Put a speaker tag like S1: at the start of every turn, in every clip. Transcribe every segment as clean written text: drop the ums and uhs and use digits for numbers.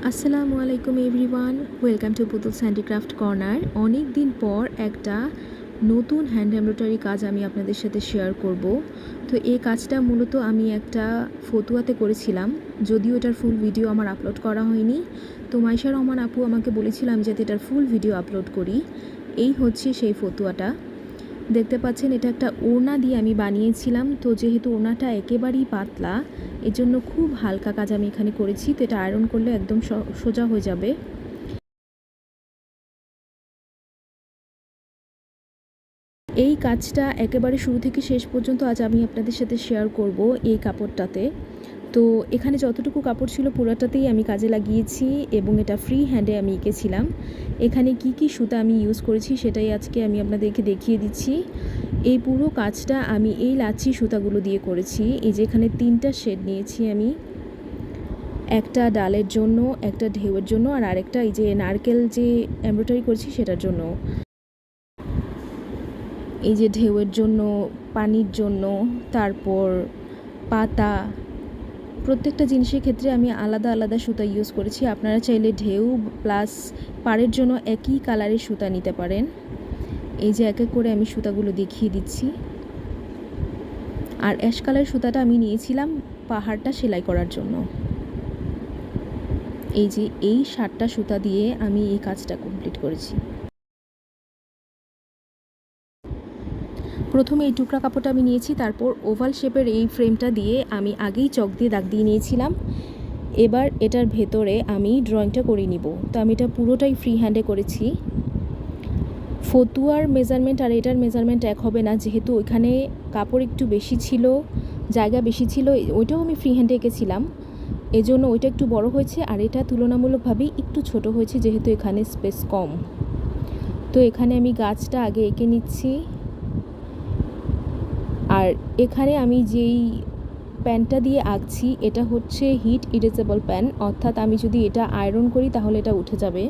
S1: আসসালামু আলাইকুম everyone, welcome to Putul's handicraft corner. অনেক দিন পর একটা নতুন হ্যান্ড এমব্রয়ডারি কাজ আমি আপনাদের সাথে শেয়ার করব। তো এই কাজটা মূলত আমি একটা ফতুয়াতে করেছিলাম, যদিও এটার ফুল ভিডিও আমার আপলোড করা হয়নি। তো মাইশা রহমান আপু আমাকে বলেছিলাম যাতে এটার ফুল ভিডিও আপলোড করি। এই হচ্ছে সেই ফতুয়াটা, দেখতে পাচ্ছেন। এটা একটা ওড়না দিয়ে আমি বানিয়েছিলাম। তো যেহেতু ওড়নাটা একেবারেই পাতলা, এর জন্য খুব হালকা কাজ আমি এখানে করেছি। তো এটা আয়রন করলে একদম সোজা হয়ে যাবে। এই কাজটা একেবারে শুরু থেকে শেষ পর্যন্ত আজ আমি আপনাদের সাথে শেয়ার করব এই কাপড়টাতে। তো এখানে যতটুকু কাপড় ছিল পুরোটাতেই আমি কাজে লাগিয়েছি এবং এটা ফ্রি হ্যান্ডে আমি এঁকেছিলাম। এখানে কি কি সুতা আমি ইউজ করেছি সেটাই আজকে আমি আপনাদেরকে দেখিয়ে দিচ্ছি। এই পুরো কাজটা আমি এই লাচ্ছি সুতাগুলো দিয়ে করেছি। এই যে এখানে 3টা শেড নিয়েছি আমি, একটা ডালের জন্য, একটা ঢেউয়ের জন্য, আর আরেকটা এই যে নারকেল যে এমব্রয়ডারি করেছি সেটার জন্য। এই যে ঢেউয়ের জন্য, পানির জন্য, তারপর পাতা, প্রত্যেকটা জিনিসের ক্ষেত্রে আমি আলাদা আলাদা সুতা ইউজ করেছি। আপনারা চাইলে ঢেউ প্লাস পাড়ের জন্য একই কালারের সুতা নিতে পারেন। এই যে এক এক করে আমি সুতাগুলো দেখিয়ে দিচ্ছি। আর অ্যাশ কালারের সুতাটা আমি নিয়েছিলাম পাহাড়টা সেলাই করার জন্য। এই যে এই 7টা সুতা দিয়ে আমি এই কাজটা কমপ্লিট করেছি। প্রথমে এই টুকরা কাপড়টা আমি নিয়েছি, তারপর ওভাল শেপের এই ফ্রেমটা দিয়ে আমি আগেই চক দিয়ে দাগ দিয়ে নিয়েছিলাম। এবার এটার ভেতরে আমি ড্রয়িংটা করে নিব। তো আমি এটা পুরোটাই ফ্রি হ্যান্ডে করেছি। ফতুয়ার মেজারমেন্ট আর এটার মেজারমেন্ট এক হবে না, যেহেতু ওইখানে কাপড় একটু বেশি ছিল, জায়গা বেশি ছিল, ওইটাও আমি ফ্রি হ্যান্ডে এঁকেছিলাম, এজন্য ওইটা একটু বড় হয়েছে। আর এটা তুলনামূলকভাবে একটু ছোট হয়েছে, যেহেতু এখানে স্পেস কম। তো এখানে আমি গাছটা আগে এঁকে নিচ্ছি। আর এখানে আমি যেই প্যানটা দিয়ে আঁকছি এটা হচ্ছে হিট ইরেজেবল প্যান, অর্থাৎ আমি যদি এটা আয়রন করি তাহলে এটা উঠে যাবে।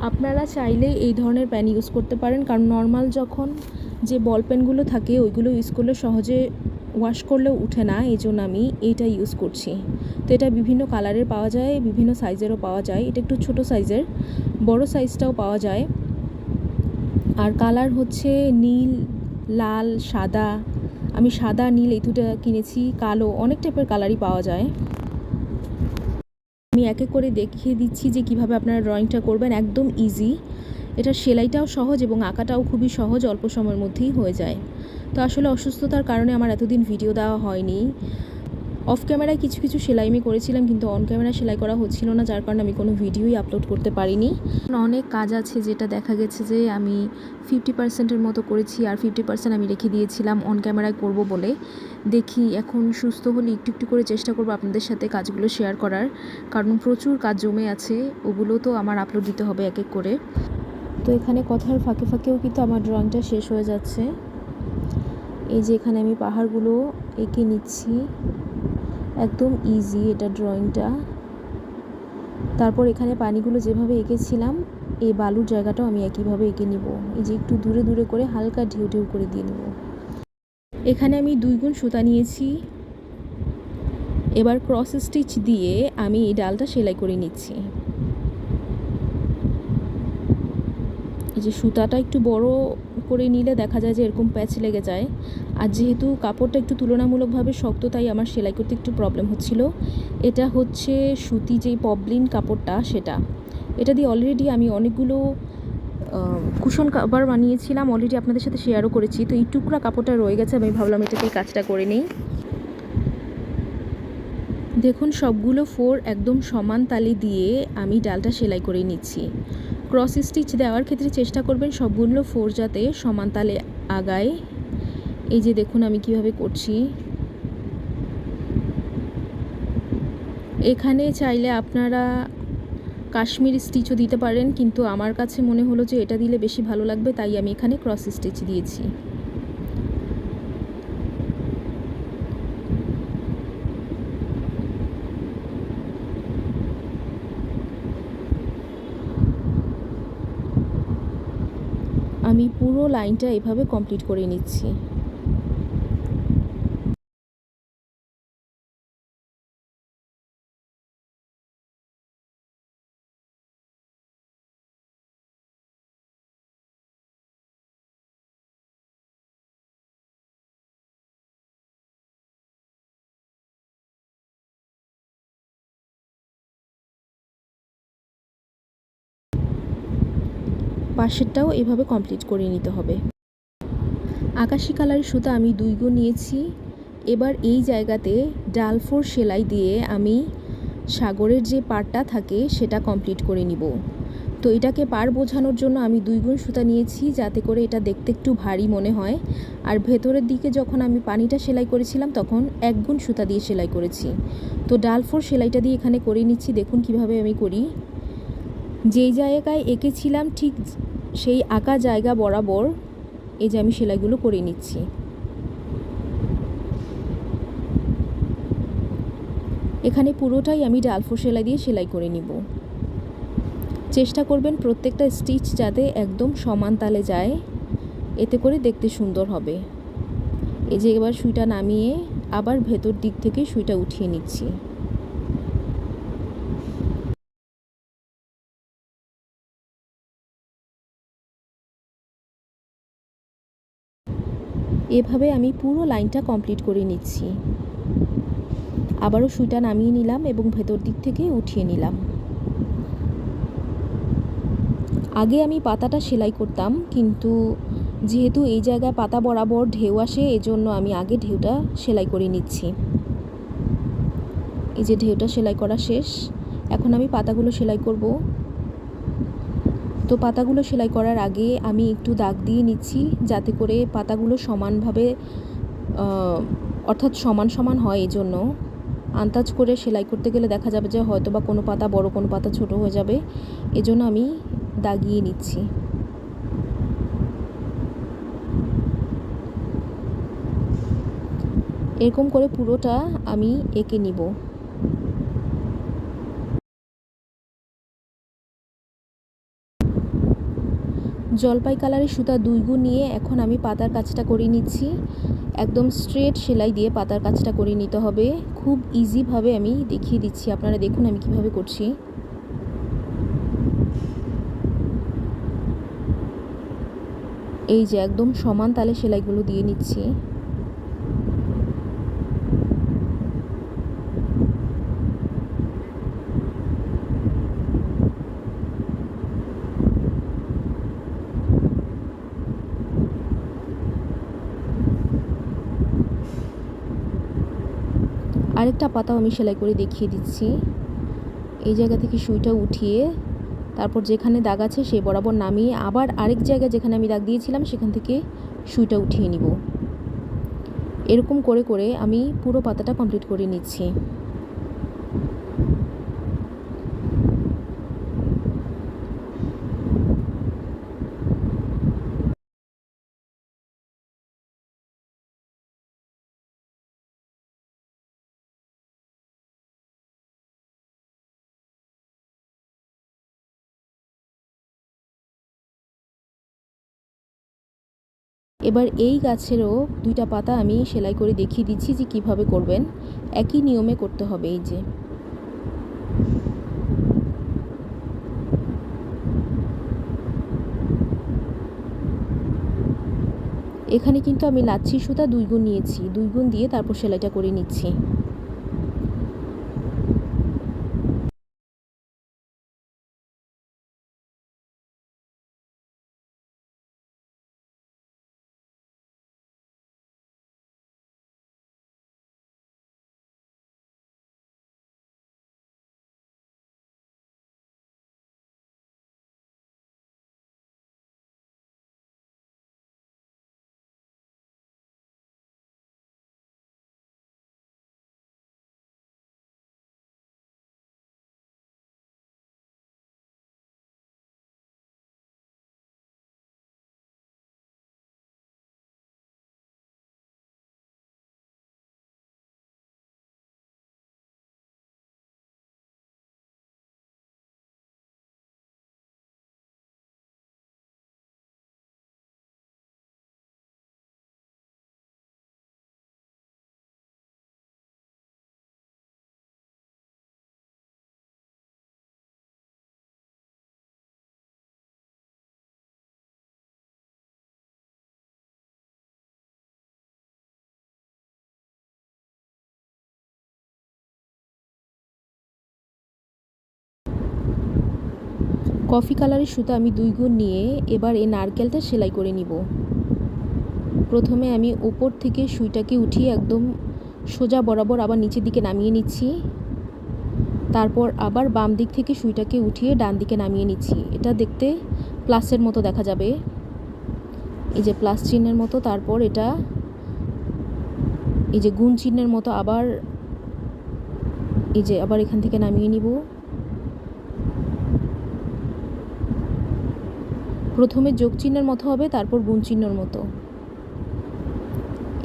S1: আপনারা চাইলে এই ধরনের প্যান ইউজ করতে পারেন, কারণ নর্মাল যখন যে বল পেনগুলো থাকে ওইগুলো ইউজ করলে সহজে ওয়াশ করলেও উঠে না, এই জন্য আমি এইটা ইউজ করছি। তো এটা বিভিন্ন কালারের পাওয়া যায়, বিভিন্ন সাইজেরও পাওয়া যায়। এটা একটু ছোটো সাইজের, বড় সাইজটাও পাওয়া যায়। আর কালার হচ্ছে নীল, লাল, সাদা। আমি সাদা, নীল এই দুটো কিনেছি, কালো, অনেক টাইপের কালারই পাওয়া যায়। আমি এক এক করে দেখিয়ে দিচ্ছি যে কিভাবে আপনারা ড্রয়িংটা করবেন। একদম ইজি, এটা সেলাইটাও সহজ এবং আঁকাটাও খুবই সহজ, অল্প সময়ের মধ্যেই হয়ে যায়। তো আসলে অসুস্থতার কারণে আমার এতদিন ভিডিও দেওয়া হয়নি। অফ ক্যামেরায় কিছু কিছু সেলাই আমি করেছিলাম, কিন্তু অন ক্যামেরায় সেলাই করা হচ্ছিল না, যার কারণে আমি কোনো ভিডিওই আপলোড করতে পারিনি। অনেক কাজ আছে যেটা দেখা গেছে যে আমি 50%-এর মতো করেছি, আর 50% আমি রেখে দিয়েছিলাম অন ক্যামেরায় করব বলে। দেখি এখন সুস্থ হলে একটু একটু করে চেষ্টা করব আপনাদের সাথে কাজগুলো শেয়ার করার, কারণ প্রচুর কাজ জমে আছে, ওগুলো তো আমার আপলোড দিতে হবে এক এক করে। তো এখানে কথার ফাঁকে ফাঁকেও কিন্তু আমার ড্রয়িংটা শেষ হয়ে যাচ্ছে। এই যে এখানে আমি পাহাড়গুলো এঁকে নিচ্ছি, একদম ইজি এটা ড্রয়িংটা। তারপর এখানে পানিগুলো যেভাবে এঁকেছিলাম এই বালুর জায়গাটাও আমি একইভাবে এঁকে নিব। এই যে একটু দূরে দূরে করে হালকা ঢেউ ঢেউ করে দিয়ে নেব। এখানে আমি 2 গুণ সুতা নিয়েছি। এবার ক্রস স্টিচ দিয়ে আমি এই ডালটা সেলাই করে নিচ্ছি। এই যে সুতাটা একটু বড় করে নিলে দেখা যায় যে এরকম প্যাচ লেগে যায়। আর যেহেতু কাপড়টা একটু তুলনামূলকভাবে শক্ত, তাই আমার সেলাই করতে একটু প্রবলেম হচ্ছিল। এটা হচ্ছে সুতি যেই পবলিন কাপড়টা, সেটা এটা দিয়ে অলরেডি আমি অনেকগুলো কুশন কাভার বানিয়েছিলাম, অলরেডি আপনাদের সাথে শেয়ারও করেছি। তো এই টুকরা কাপড়টা রয়ে গেছে, আমি ভাবলাম এটাতেই কাজটা করে নিই। দেখুন সবগুলো 4 একদম সমান তালি দিয়ে আমি ডালটা সেলাই করে নিচ্ছি। ক্রস স্টিচ দেওয়ার ক্ষেত্রে চেষ্টা করবেন সবগুলো 4 যাতে সমান তালে আগায়। এই যে দেখুন আমি কিভাবে করছি। এখানে চাইলে আপনারা কাশ্মীর স্টিচও দিতে পারেন, কিন্তু আমার কাছে মনে হলো যে এটা দিলে বেশি ভালো লাগবে, তাই আমি এখানে ক্রস স্টিচ দিয়েছি। আমি পুরো লাইনটা এভাবে কমপ্লিট করে নিচ্ছি। পাশেরটাও এভাবে কমপ্লিট করে নিতে হবে। আকাশি কালারের সুতা আমি 2 গুণ নিয়েছি। এবার এই জায়গাতে ডালফোর সেলাই দিয়ে আমি সাগরের যে পাড়টা থাকে সেটা কমপ্লিট করে নিব। তো এটাকে পাড় বোঝানোর জন্য আমি 2 গুণ সুতা নিয়েছি, যাতে করে এটা দেখতে একটু ভারী মনে হয়। আর ভেতরের দিকে যখন আমি পানিটা সেলাই করেছিলাম তখন 1 গুণ সুতা দিয়ে সেলাই করেছি। তো ডালফোর সেলাইটা দিয়ে এখানে করে নিচ্ছি। দেখুন কিভাবে আমি করি। যেই জায়গায় এঁকেছিলাম ঠিক সেই আঁকা জায়গা বরাবর এই যে আমি সেলাইগুলো করে নিচ্ছি। এখানে পুরোটাই আমি ডালফোর সেলাই দিয়ে সেলাই করে নিব। চেষ্টা করবেন প্রত্যেকটা স্টিচ যাতে একদম সমান তালে যায়, এতে করে দেখতে সুন্দর হবে। এই যে এবার সুইটা নামিয়ে আবার ভেতর দিক থেকে সুইটা উঠিয়ে নিচ্ছি। এভাবে আমি পুরো লাইনটা কমপ্লিট করে নিচ্ছি। আবারও সুইটা নামিয়ে নিলাম এবং ভেতর দিক থেকে উঠিয়ে নিলাম। আগে আমি পাতাটা সেলাই করতাম, কিন্তু যেহেতু এই জায়গায় পাতা বরাবর ঢেউ আসে, এজন্য আমি আগে ঢেউটা সেলাই করে নিচ্ছি। এই যে ঢেউটা সেলাই করা শেষ, এখন আমি পাতাগুলো সেলাই করব। তো পাতাগুলো সেলাই করার আগে আমি একটু দাগ দিয়ে নিচ্ছি, যাতে করে পাতাগুলো সমানভাবে অর্থাৎ সমান সমান হয়। এই জন্য আন্দাজ করে সেলাই করতে গেলে দেখা যাবে যে হয়তো বা কোনো পাতা বড়, কোনো পাতা ছোট হয়ে যাবে। এজন্য আমি দাগিয়ে নিচ্ছি। এরকম করে পুরোটা আমি এঁকে নিব। জলপাই কালারের সুতা 2 গুণ নিয়ে এখন আমি পাতার কাজটা করে নিচ্ছি। একদম স্ট্রেট সেলাই দিয়ে পাতার কাজটা করে নিতে হবে। খুব ইজিভাবে আমি দেখিয়ে দিচ্ছি, আপনারা দেখুন আমি কিভাবে করছি। এই যে একদম সমান তালে সেলাইগুলো দিয়ে নিচ্ছি। আরেকটা পাতাও আমি সেলাই করে দেখিয়ে দিচ্ছি। এই জায়গা থেকে সুইটা উঠিয়ে তারপর যেখানে দাগ আছে সেই বরাবর নামিয়ে আবার আরেক জায়গায় যেখানে আমি দাগ দিয়েছিলাম সেখান থেকে সুইটা উঠিয়ে নিব। এরকম করে করে আমি পুরো পাতাটা কমপ্লিট করে নিচ্ছি। এবার এই গাছেরও 2টা পাতা আমি সেলাই করে দেখিয়ে দিচ্ছি যে কিভাবে করবেন। একই নিয়মে করতে হবে। এই যে এখানে কিন্তু আমি লাচ্ছি সুতা 2 গুণ নিয়েছি, 2 গুণ দিয়ে তারপর সেলাইটা করে নিচ্ছি। কফি কালারের সুতা আমি 2 গুণ নিয়ে এবার এই নারকেলটা সেলাই করে নিব। প্রথমে আমি উপর থেকে সুইটাকে উঠিয়ে একদম সোজা বরাবর আবার নিচের দিকে নামিয়ে নিচ্ছি। তারপর আবার বাম দিক থেকে সুইটাকে উঠিয়ে ডান দিকে নামিয়ে নিচ্ছি। এটা দেখতে প্লাসের মতো দেখা যাবে, এই যে প্লাস চিহ্নের মতো। তারপর এটা এই যে গুণ চিহ্নের মতো আবার এই যে আবার এখান থেকে নামিয়ে নিব। প্রথমে যোগ চিহ্নের মতো হবে, তারপর গুণ চিহ্নের মতো।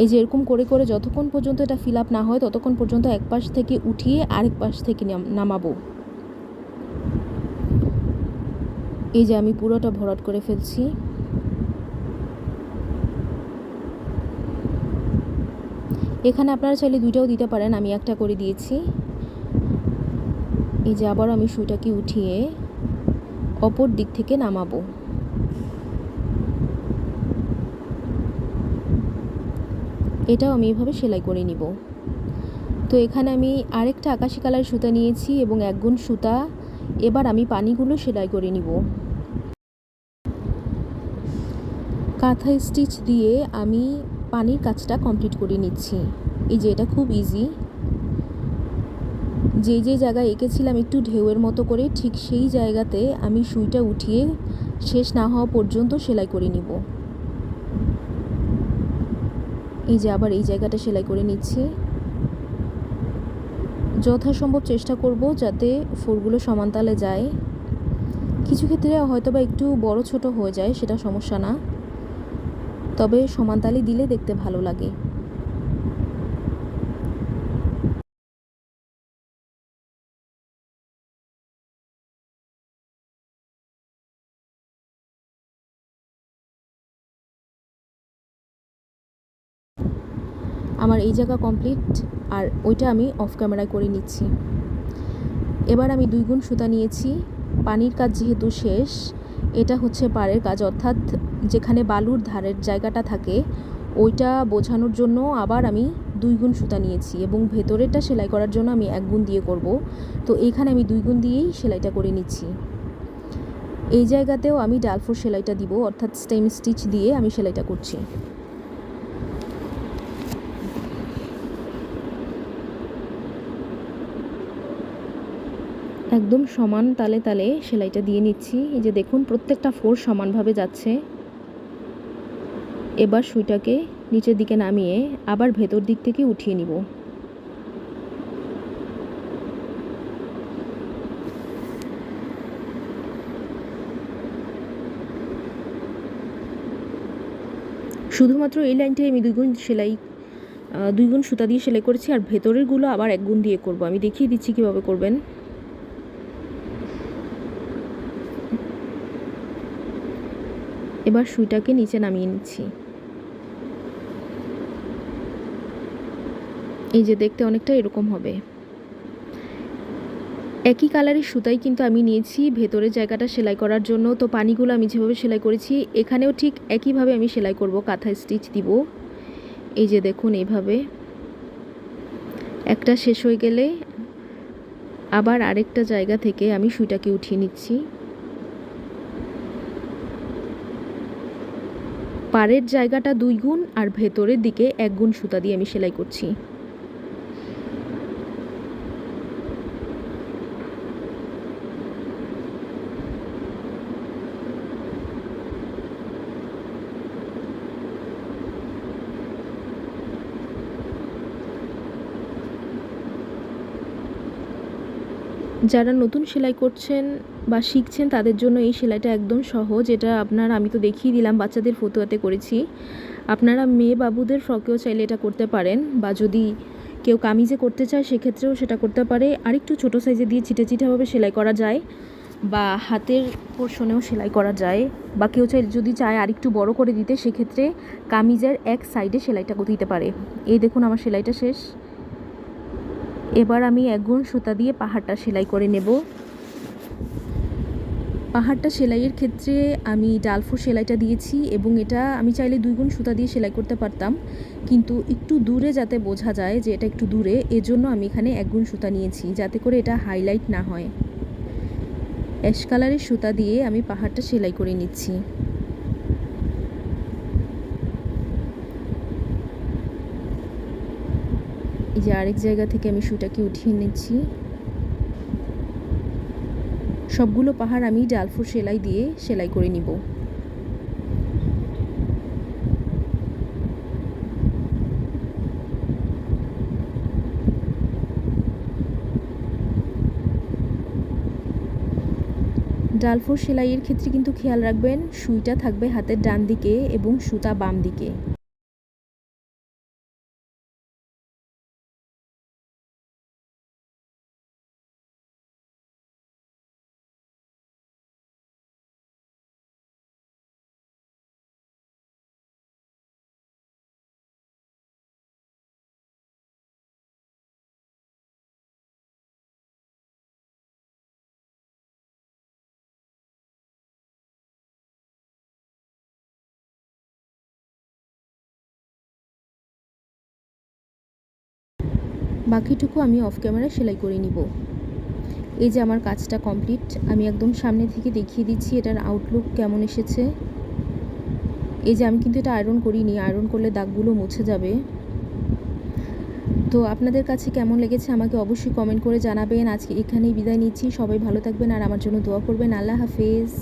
S1: এই যে এরকম করে করে যতক্ষণ পর্যন্ত এটা ফিল আপ না হয় ততক্ষণ পর্যন্ত এক পাশ থেকে উঠিয়ে আরেক পাশ থেকে নামাবো। এই যে আমি পুরোটা ভরাট করে ফেলছি। এখানে আপনারা চাইলে 2টাও দিতে পারেন, আমি একটা করে দিয়েছি। এই যে আবার আমি সুইটাকে উঠিয়ে অপর দিক থেকে নামাবো। এটাও আমি এভাবে সেলাই করে নিব। তো এখানে আমি আরেকটা আকাশি কালারের সুতা নিয়েছি এবং 1 গুণ সুতা। এবার আমি পানিগুলো সেলাই করে নিব। কাঁথা স্টিচ দিয়ে আমি পানির কাজটা কমপ্লিট করে নিচ্ছি। এই যে এটা খুব ইজি। যে যে জায়গায় এঁকেছিলাম একটু ঢেউয়ের মতো করে, ঠিক সেই জায়গাতে আমি সুইটা উঠিয়ে শেষ না হওয়া পর্যন্ত সেলাই করে নিব। এই যে আবার এই জায়গাটা সেলাই করে নিচ্ছি। যথাসম্ভব চেষ্টা করব যাতে ফোরগুলো সমান তালে যায়। কিছু ক্ষেত্রে হয়তোবা একটু বড় ছোট হয়ে যায়, সেটা সমস্যা না, তবে সমান তালে দিলে দেখতে ভালো লাগে। আমার এই জায়গা কমপ্লিট, আর ওইটা আমি অফ ক্যামেরায় করে নিচ্ছি। এবার আমি 2 গুণ সুতা নিয়েছি। পানির কাজ যেহেতু শেষ, এটা হচ্ছে পাড়ের কাজ, অর্থাৎ যেখানে বালুর ধারের জায়গাটা থাকে ওইটা বোঝানোর জন্য আবার আমি 2 গুণ সুতা নিয়েছি এবং ভেতরেরটা সেলাই করার জন্য আমি 1 গুণ দিয়ে করব। তো এইখানে আমি 2 গুণ দিয়েই সেলাইটা করে নিচ্ছি। এই জায়গাতেও আমি ডালফোর সেলাইটা দিব, অর্থাৎ স্টেম স্টিচ দিয়ে আমি সেলাইটা করছি। একদম সমান তালে তালে সেলাইটা দিয়ে নিচ্ছি। এই যে দেখুন প্রত্যেকটা ফোর সমানভাবে যাচ্ছে। এবার সুইটাকে নিচের দিকে নামিয়ে আবার ভেতর দিক থেকে উঠিয়ে নিব। শুধুমাত্র এই লাইনটাই আমি 2 গুণ সুতা দিয়ে সেলাই করেছি, আর ভেতরেরগুলো আবার 1 গুণ দিয়ে করব। আমি দেখিয়ে দিচ্ছি কীভাবে করবেন। এবার সুইটাকে নিচে নামিয়ে নিচ্ছি। এই যে দেখতে অনেকটা এরকম হবে। একই কালারের সুতাই কিন্তু আমি নিয়েছি ভেতরের জায়গাটা সেলাই করার জন্য। তো পানিগুলো আমি যেভাবে সেলাই করেছি এখানেও ঠিক একইভাবে আমি সেলাই করব, কাঁথা স্টিচ দিব। এই যে দেখুন এইভাবে একটা শেষ হয়ে গেলে আবার আরেকটা জায়গা থেকে আমি সুইটাকে উঠিয়ে নিচ্ছি। পাড়ের জায়গাটা 2 গুণ আর ভেতরের দিকে 1 গুণ সুতা দিয়ে আমি সেলাই করছি। যারা নতুন সেলাই করছেন বা শিখছেন তাদের জন্য এই সেলাইটা একদম সহজ। এটা আমি তো দেখিয়ে দিলাম, বাচ্চাদের ফতুয়াতে করেছি। আপনারা মেয়ে বাবুদের ফ্রকেও চাইলে এটা করতে পারেন, বা যদি কেউ কামিজে করতে চায় সেক্ষেত্রেও সেটা করতে পারে। আরেকটু ছোটো সাইজে দিয়ে ছিটে ছিটেভাবে সেলাই করা যায়, বা হাতের পোর্শনেও সেলাই করা যায়, বা কেউ যদি চায় আরেকটু বড় করে দিতে সেক্ষেত্রে কামিজের এক সাইডে সেলাইটা দিতে পারে। এই দেখুন আমার সেলাইটা শেষ। এবার আমি 1 গুণ সুতা দিয়ে পাহাড়টা সেলাই করে নেব। পাহাড়টা সেলাইয়ের ক্ষেত্রে আমি ডালফোর সেলাইটা দিয়েছি এবং এটা আমি চাইলে 2 গুণ সুতা দিয়ে সেলাই করতে পারতাম, কিন্তু একটু দূরে যাতে বোঝা যায় যে এটা একটু দূরে, এজন্য আমি এখানে 1 গুণ সুতা নিয়েছি, যাতে করে এটা হাইলাইট না হয়। অ্যাশ কালারের সুতা দিয়ে আমি পাহাড়টা সেলাই করে নিচ্ছি। এই যে আরেক জায়গা থেকে আমি সুতাকে উঠিয়ে নিচ্ছি। সবগুলো পাহাড় আমি ডালফোর সেলাই দিয়ে সেলাই করে নিব। ডালফোর সেলাইয়ের ক্ষেত্রে কিন্তু খেয়াল রাখবেন সুইটা থাকবে হাতের ডান দিকে এবং সুতা বাম দিকে। বাকিটুকু আমি অফ ক্যামেরা সেলাই করে নিব। এই যে আমার কাজটা কমপ্লিট। আমি একদম সামনে থেকে দেখিয়ে দিচ্ছি এটার আউটলুক কেমন এসেছে। এই যে আমি কিন্তু এটা আয়রন করিনি, আয়রন করলে দাগগুলো মুছে যাবে। তো আপনাদের কাছে কেমন লেগেছে আমাকে অবশ্যই কমেন্ট করে জানাবেন। আজকে এখানেই বিদায় নিচ্ছি। সবাই ভালো থাকবেন আর আমার জন্য দোয়া করবেন। আল্লাহ হাফেজ।